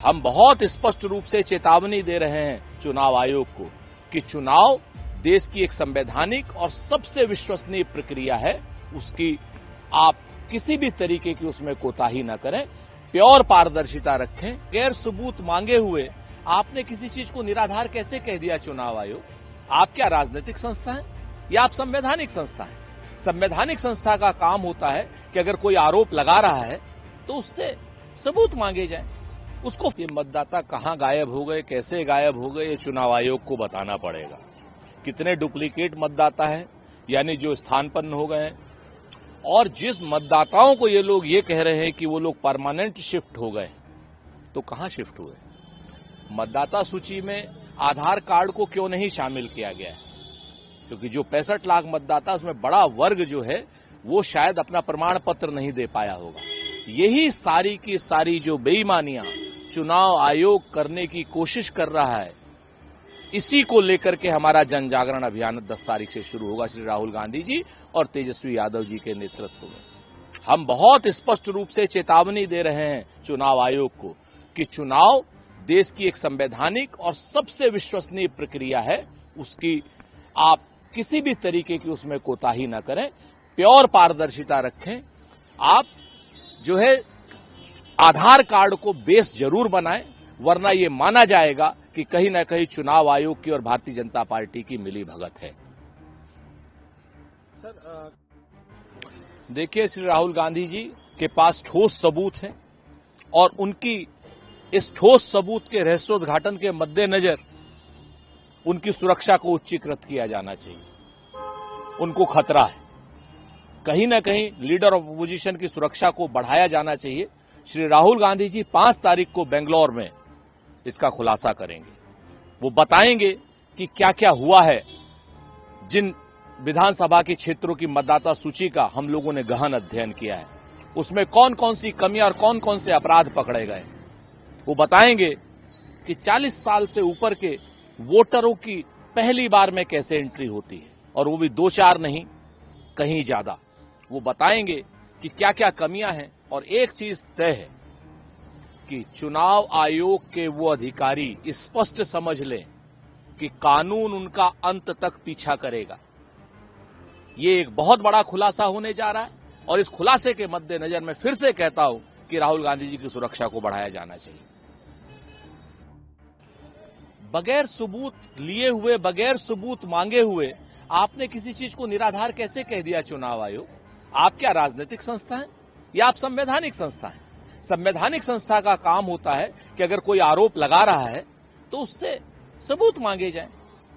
हम बहुत स्पष्ट रूप से चेतावनी दे रहे हैं चुनाव आयोग को कि चुनाव देश की एक संवैधानिक और सबसे विश्वसनीय प्रक्रिया है। उसकी आप किसी भी तरीके की उसमें कोताही न करें, प्योर पारदर्शिता रखें। गैर सबूत मांगे हुए आपने किसी चीज को निराधार कैसे कह दिया चुनाव आयोग? आप क्या राजनीतिक संस्था है या आप संवैधानिक संस्था है? संवैधानिक संस्था का काम होता है कि अगर कोई आरोप लगा रहा है तो उससे सबूत मांगे जाए। उसको ये मतदाता कहां गायब हो गए, कैसे गायब हो गए, ये चुनाव आयोग को बताना पड़ेगा। कितने डुप्लीकेट मतदाता है, यानी जो स्थानापन्न हो गए हैं, और जिस मतदाताओं को ये लोग ये कह रहे हैं कि वो लोग परमानेंट शिफ्ट हो गए, तो कहां शिफ्ट हुए? मतदाता सूची में आधार कार्ड को क्यों नहीं शामिल किया गया है? क्योंकि जो 65 लाख मतदाता, उसमें बड़ा वर्ग जो है वो शायद अपना प्रमाण पत्र नहीं दे पाया होगा। यही सारी की सारी जो बेईमानियां चुनाव आयोग करने की कोशिश कर रहा है, इसी को लेकर के हमारा जन जागरण अभियान 10 तारीख से शुरू होगा। श्री राहुल गांधी जी और तेजस्वी यादव जी के नेतृत्व में हम बहुत स्पष्ट रूप से चेतावनी दे रहे हैं चुनाव आयोग को कि चुनाव देश की एक संवैधानिक और सबसे विश्वसनीय प्रक्रिया है। उसकी आप किसी भी तरीके की उसमें कोताही न करें, प्योर पारदर्शिता रखें। आप जो है आधार कार्ड को बेस जरूर बनाएं, वरना ये माना जाएगा कि कहीं ना कहीं चुनाव आयोग की और भारतीय जनता पार्टी की मिली भगत है। देखिए, श्री राहुल गांधी जी के पास ठोस सबूत है और उनकी इस ठोस सबूत के रहस्योद्घाटन के मद्देनजर उनकी सुरक्षा को उच्चीकृत किया जाना चाहिए। उनको खतरा है, कहीं ना कहीं लीडर ऑफ अपोजिशन की सुरक्षा को बढ़ाया जाना चाहिए। श्री राहुल गांधी जी 5 तारीख को बेंगलोर में इसका खुलासा करेंगे। वो बताएंगे कि क्या क्या हुआ है। जिन विधानसभा के क्षेत्रों की मतदाता सूची का हम लोगों ने गहन अध्ययन किया है, उसमें कौन कौन सी कमियां और कौन कौन से अपराध पकड़े गए। वो बताएंगे कि 40 साल से ऊपर के वोटरों की पहली बार में कैसे एंट्री होती है, और वो भी 2-4 नहीं, कहीं ज्यादा। वो बताएंगे कि क्या क्या कमियां हैं। और एक चीज तय है कि चुनाव आयोग के वो अधिकारी स्पष्ट समझ लें कि कानून उनका अंत तक पीछा करेगा। ये एक बहुत बड़ा खुलासा होने जा रहा है, और इस खुलासे के मद्देनजर मैं फिर से कहता हूं कि राहुल गांधी जी की सुरक्षा को बढ़ाया जाना चाहिए। बगैर सबूत लिए हुए, बगैर सबूत मांगे हुए आपने किसी चीज को निराधार कैसे कह दिया चुनाव आयोग? आप क्या राजनीतिक संस्था है या आप संवैधानिक संस्था है? संवैधानिक संस्था का काम होता है कि अगर कोई आरोप लगा रहा है तो उससे सबूत मांगे जाए।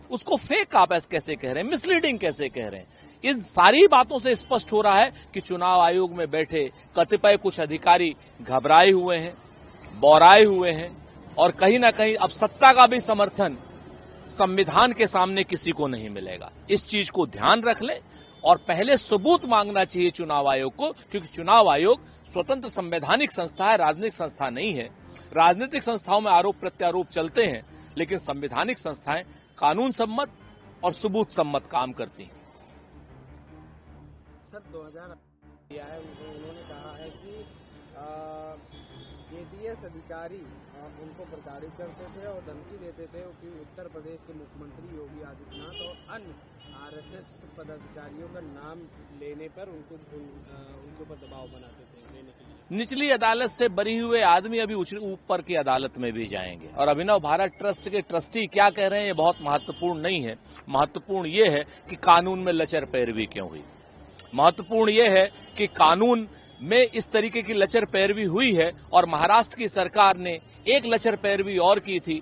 उसको फेक आप ऐसे कैसे कह रहे हैं, मिसलीडिंग कैसे कह रहे हैं? इन सारी बातों से स्पष्ट हो रहा है कि चुनाव आयोग में बैठे कतिपय कुछ अधिकारी घबराए हुए हैं, बौराए हुए हैं, और कहीं ना कहीं अब सत्ता का भी समर्थन संविधान के सामने किसी को नहीं मिलेगा। इस चीज को ध्यान रख लें, और पहले सबूत मांगना चाहिए चुनाव आयोग को, क्योंकि चुनाव आयोग स्वतंत्र संवैधानिक संस्था है, राजनीतिक संस्था नहीं है। राजनीतिक संस्थाओं में आरोप प्रत्यारोप चलते हैं, लेकिन संवैधानिक संस्थाएं कानून सम्मत और सबूत सम्मत काम करती हैं। सर, 2000 दिया है, उन्होंने कहा है कि एटीएस अधिकारी उनको प्रताड़ित करते थे और धमकी देते थे कि उत्तर प्रदेश के मुख्यमंत्री योगी आदित्यनाथ और अन्य आरएसएस पदाधिकारियों का नाम लेने पर उनके ऊपर दबाव बनाते थे लेने के लिए। निचली अदालत से बरी हुए आदमी अभी ऊपर की अदालत में भी जाएंगे। और अभिनव भारत ट्रस्ट के ट्रस्टी क्या कह रहे हैं ये बहुत महत्वपूर्ण नहीं है। महत्वपूर्ण ये है कि कानून में लचर पैरवी क्यों हुई। महत्वपूर्ण ये है कि कानून में इस तरीके की लचर पैरवी हुई है, और महाराष्ट्र की सरकार ने एक लचर पैरवी और की थी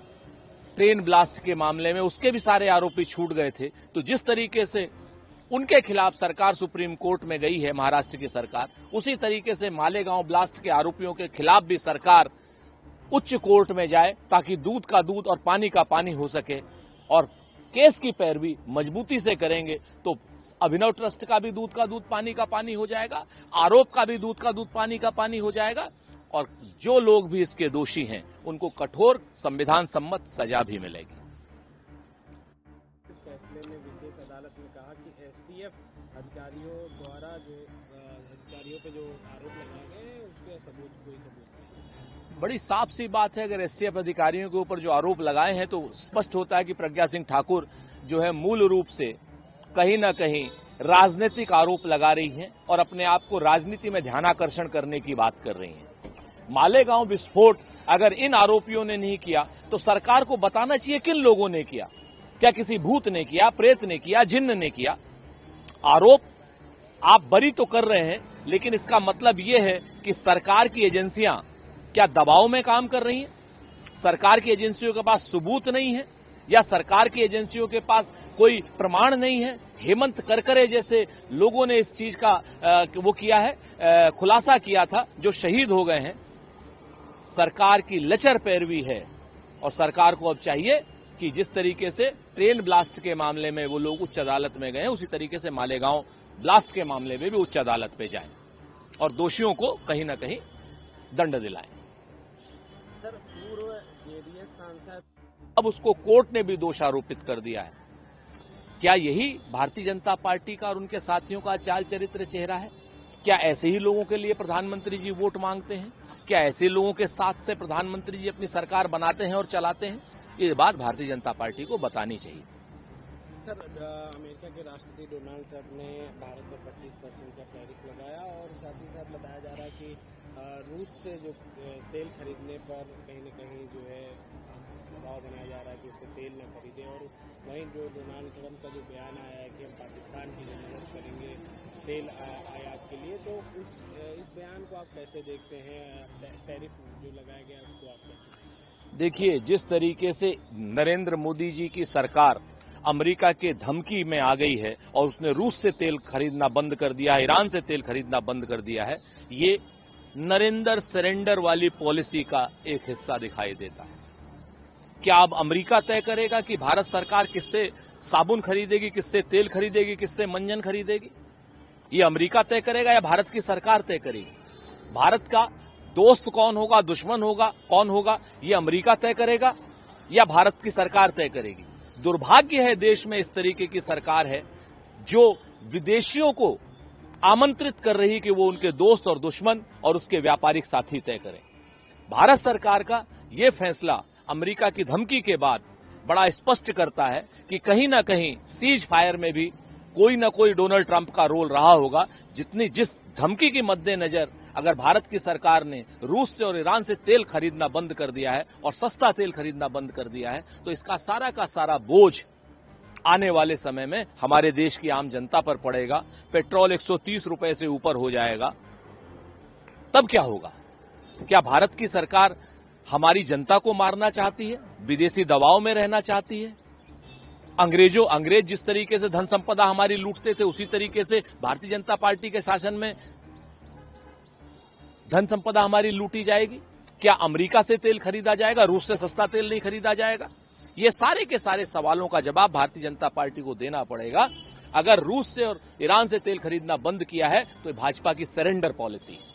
ट्रेन ब्लास्ट के मामले में, उसके भी सारे आरोपी छूट गए थे। तो जिस तरीके से उनके खिलाफ सरकार सुप्रीम कोर्ट में गई है महाराष्ट्र की सरकार, उसी तरीके से मालेगांव ब्लास्ट के आरोपियों के खिलाफ भी सरकार उच्च कोर्ट में जाए, ताकि दूध का दूध और पानी का पानी हो सके। और केस की पैरवी मजबूती से करेंगे तो अभिनव ट्रस्ट का भी दूध का दूध पानी का पानी हो जाएगा, आरोप का भी दूध का दूध पानी का पानी हो जाएगा, और जो लोग भी इसके दोषी हैं उनको कठोर संविधान सम्मत सजा भी मिलेगी। फैसले में विशेष अदालत ने कहा कि एसटीएफ अधिकारियों द्वारा जो अधिकारियों पे जो आरोप लगाए गए उसके कोई सबूत नहीं। बड़ी साफ सी बात है, अगर एसटीएफ अधिकारियों के ऊपर जो आरोप लगाए हैं तो स्पष्ट होता है कि प्रज्ञा सिंह ठाकुर जो है मूल रूप से कहीं ना कहीं राजनीतिक आरोप लगा रही हैं और अपने आप को राजनीति में ध्यानाकर्षण करने की बात कर रही हैं। मालेगांव विस्फोट अगर इन आरोपियों ने नहीं किया तो सरकार को बताना चाहिए किन लोगों ने किया। क्या किसी भूत ने किया, प्रेत ने किया, जिन्न ने किया? आरोप आप बरी तो कर रहे हैं, लेकिन इसका मतलब यह है कि सरकार की एजेंसियां क्या दबाव में काम कर रही हैं? सरकार की एजेंसियों के पास सबूत नहीं है या सरकार की एजेंसियों के पास कोई प्रमाण नहीं है? हेमंत करकरे जैसे लोगों ने इस चीज का वो किया है, खुलासा किया था, जो शहीद हो गए हैं। सरकार की लचर पैरवी है और सरकार को अब चाहिए कि जिस तरीके से ट्रेन ब्लास्ट के मामले में वो लोग उच्च अदालत में गए, उसी तरीके से मालेगांव ब्लास्ट के मामले में भी उच्च अदालत पे जाएं और दोषियों को कहीं ना कहीं दंड दिलाएं। सर, पूर्व जेडीएस सांसद अब उसको कोर्ट ने भी दोष आरोपित कर दिया है। क्या यही भारतीय जनता पार्टी का और उनके साथियों का चाल चरित्र चेहरा है? क्या ऐसे ही लोगों के लिए प्रधानमंत्री जी वोट मांगते हैं? क्या ऐसे लोगों के साथ से प्रधानमंत्री जी अपनी सरकार बनाते हैं और चलाते हैं? ये बात भारतीय जनता पार्टी को बतानी चाहिए। सर, अमेरिका के राष्ट्रपति डोनाल्ड ट्रंप ने भारत पर 25% का टैरिफ लगाया और साथ ही साथ बताया जा रहा है कि रूस से जो तेल खरीदने पर कहीं न कहीं जो है दबाव बनाया जा रहा है कि उससे तेल न खरीदे। और वहीं जो डोनाल्ड ट्रंप का जो बयान आया है कि हम पाकिस्तान की मदद करेंगे तेल आयात के लिए, तो इस बयान को आप कैसे देखते हैं? टैरिफ जो लगाया गया उसको आप कैसे देखते हैं? देखिए, जिस तरीके से नरेंद्र मोदी जी की सरकार अमेरिका के धमकी में आ गई है और उसने रूस से तेल खरीदना बंद कर दिया है, ईरान से तेल खरीदना बंद कर दिया है, ये नरेंद्र सरेंडर वाली पॉलिसी का एक हिस्सा दिखाई देता है। क्या अब अमेरिका तय करेगा कि भारत सरकार किससे साबुन खरीदेगी, किससे तेल खरीदेगी, किससे मंजन खरीदेगी? ये अमेरिका तय करेगा या भारत की सरकार तय करेगी? भारत का दोस्त कौन होगा, दुश्मन होगा, कौन होगा, ये अमेरिका तय करेगा या भारत की सरकार तय करेगी? दुर्भाग्य है देश में इस तरीके की सरकार है जो विदेशियों को आमंत्रित कर रही कि वो उनके दोस्त और दुश्मन और उसके व्यापारिक साथी तय करें। भारत सरकार का ये फैसला अमेरिका की धमकी के बाद बड़ा स्पष्ट करता है कि कहीं ना कहीं सीज फायर में भी कोई ना कोई डोनाल्ड ट्रंप का रोल रहा होगा। जिस धमकी के मद्देनजर अगर भारत की सरकार ने रूस से और ईरान से तेल खरीदना बंद कर दिया है और सस्ता तेल खरीदना बंद कर दिया है, तो इसका सारा का सारा बोझ आने वाले समय में हमारे देश की आम जनता पर पड़ेगा। पेट्रोल 130 रुपए से ऊपर हो जाएगा, तब क्या होगा? क्या भारत की सरकार हमारी जनता को मारना चाहती है? विदेशी दबाव में रहना चाहती है? अंग्रेज जिस तरीके से धन संपदा हमारी लूटते थे, उसी तरीके से भारतीय जनता पार्टी के शासन में धन संपदा हमारी लूटी जाएगी? क्या अमेरिका से तेल खरीदा जाएगा, रूस से सस्ता तेल नहीं खरीदा जाएगा? ये सारे के सारे सवालों का जवाब भारतीय जनता पार्टी को देना पड़ेगा। अगर रूस से और ईरान से तेल खरीदना बंद किया है तो भाजपा की सरेंडर पॉलिसी है।